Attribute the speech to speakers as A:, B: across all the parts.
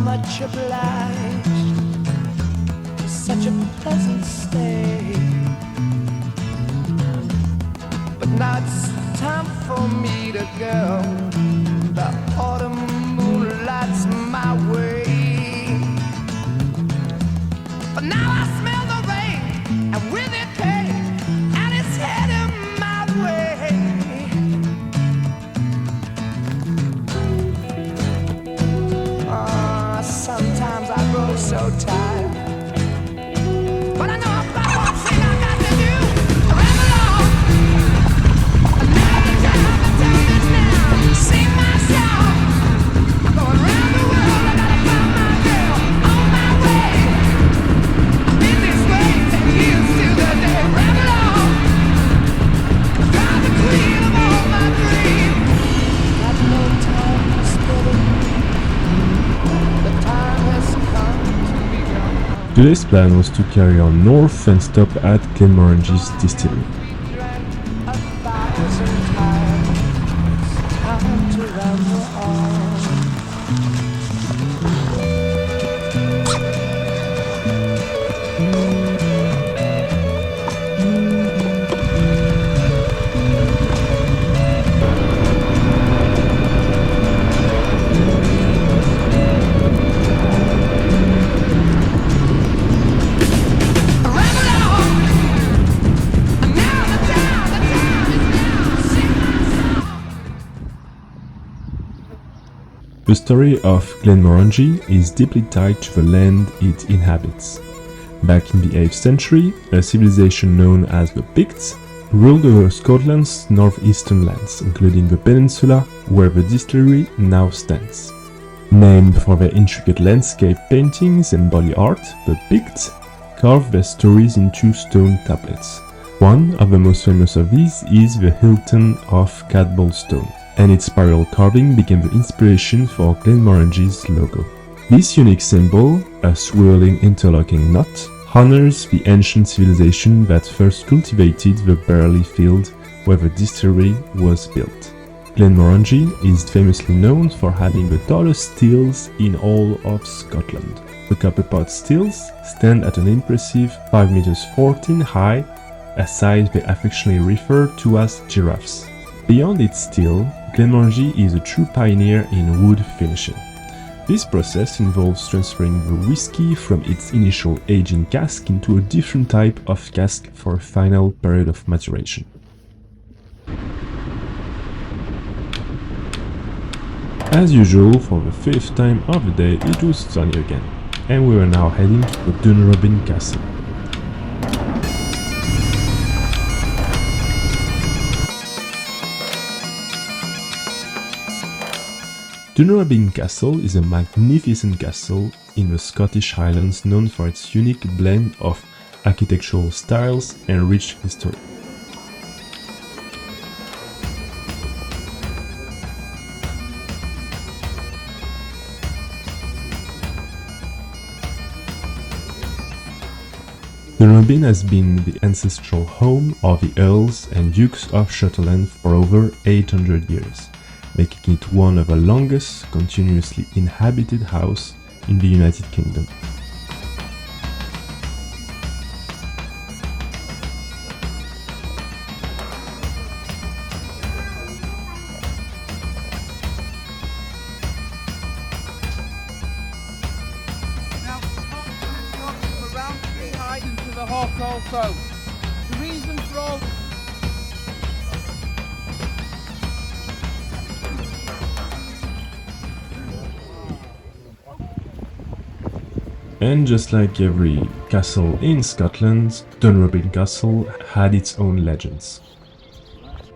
A: much obliged for such a pleasant stay. But now it's time for me to go. The autumn moonlight's my way. But now I smell the rain, and with it pain, and it's heading my way. Sometimes I grow so tired, but I know about one thing I got to do. Run along. Now the time is now. Sing my song. I'm going round the world. I gotta find my girl on my way. I've been this way 10 years to the day. Run along. Find the queen of all my dreams. Got no time to spend.
B: Today's plan was to carry on north and stop at Glenmorangie's distillery. The story of Glenmorangie is deeply tied to the land it inhabits. Back in the 8th century, a civilization known as the Picts ruled over Scotland's northeastern lands, including the peninsula where the distillery now stands. Named for their intricate landscape paintings and body art, the Picts carved their stories into stone tablets. One of the most famous of these is the Hilton of Cadboll Stone, and its spiral carving became the inspiration for Glenmorangie's logo. This unique symbol, a swirling interlocking knot, honors the ancient civilization that first cultivated the barley field where the distillery was built. Glenmorangie is famously known for having the tallest stills in all of Scotland. The copper pot stills stand at an impressive 5.14 meters high, a size they affectionately refer to as giraffes. Beyond its still, Glenmorangie is a true pioneer in wood finishing. This process involves transferring the whisky from its initial aging cask into a different type of cask for a final period of maturation. As usual, for the 5th time of the day, it was sunny again, and we were now heading to the Dunrobin Castle. Dunrobin Castle is a magnificent castle in the Scottish Highlands known for its unique blend of architectural styles and rich history. Dunrobin has been the ancestral home of the Earls and Dukes of Sutherland for over 800 years. Making it one of the longest continuously inhabited houses in the United Kingdom.
C: Now, around 3 high into the hawk also. The reason for all
B: And just like every castle in Scotland, Dunrobin Castle had its own legends.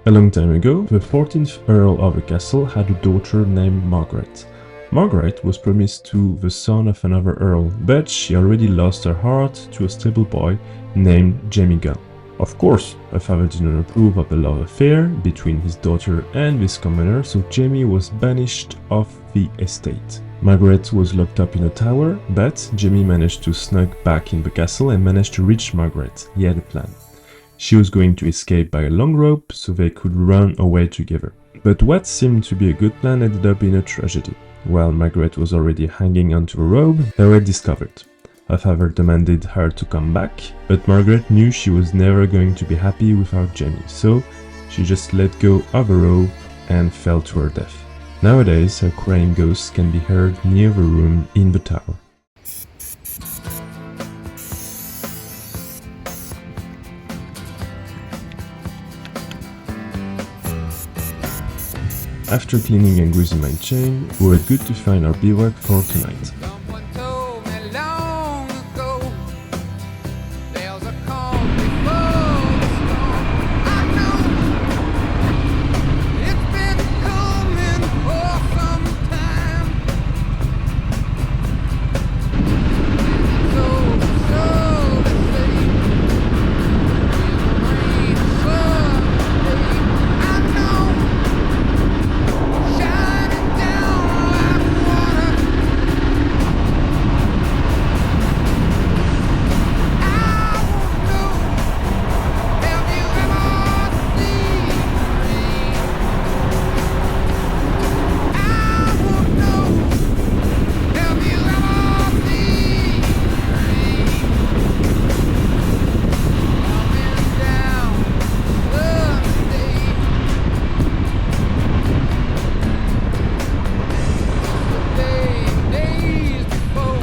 B: A long time ago, the 14th Earl of the castle had a daughter named Margaret. Margaret was promised to the son of another earl, but she already lost her heart to a stable boy named Jamie Gunn. Of course, her father did not approve of the love affair between his daughter and this commoner, so Jamie was banished off the estate. Margaret was locked up in a tower, but Jamie managed to sneak back in the castle and managed to reach Margaret. He had a plan. She was going to escape by a long rope so they could run away together. But what seemed to be a good plan ended up in a tragedy. While Margaret was already hanging onto a robe, they were discovered. Her father demanded her to come back, but Margaret knew she was never going to be happy without Jenny, so she just let go of a rope and fell to her death. Nowadays, her crying ghost can be heard near the room in the tower. After cleaning and greasing my chain, we were good to find our bivouac for tonight.
A: Someone told me long ago there's a calm before the storm. I know it's been coming for some time. So they say it'll rain someday. I know. Shining down like water. I won't know. Have you ever seen rain? I won't know. Have you ever seen rain? Coming down Sunday. Days before,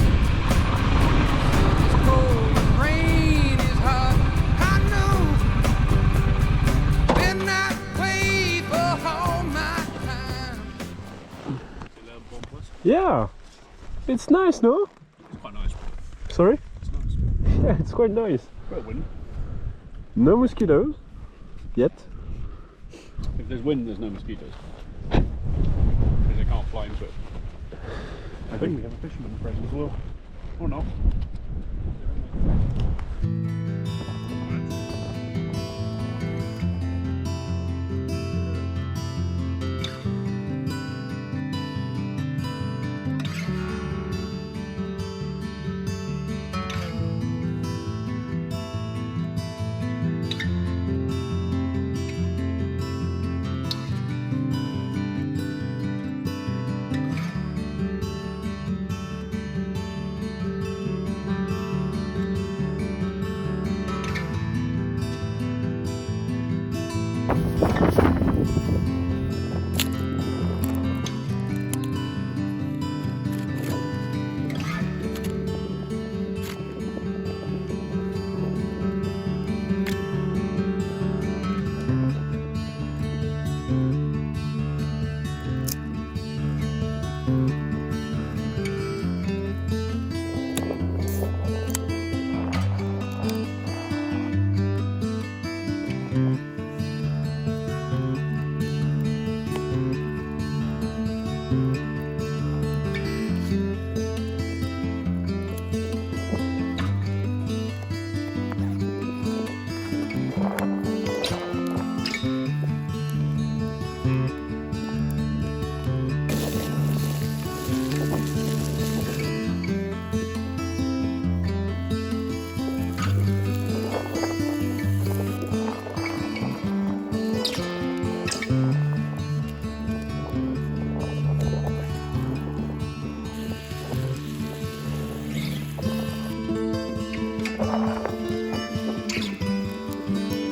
A: sun is cold and rain is hot. I know, been that way for all my time.
B: Yeah, it's nice, no?
D: It's quite nice.
B: Sorry?
D: It's nice.
B: Yeah, it's quite nice.
D: Got a wind.
B: No mosquitoes yet.
D: If there's wind, there's no mosquitoes. Because they can't fly into it. I think we have a fisherman present as well. Or not.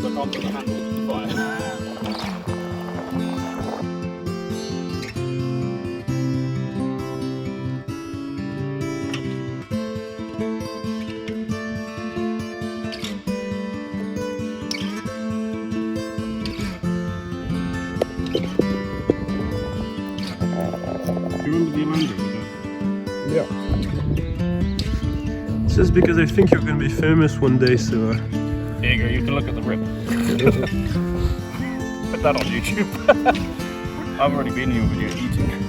D: So I can't put the handle to the fire. Do you remember the Amanda?
B: Yeah. It's just because I think you're going to be famous one day, so...
D: Here you go, you can look at the rip. Put that on YouTube. I've already been here with you eating.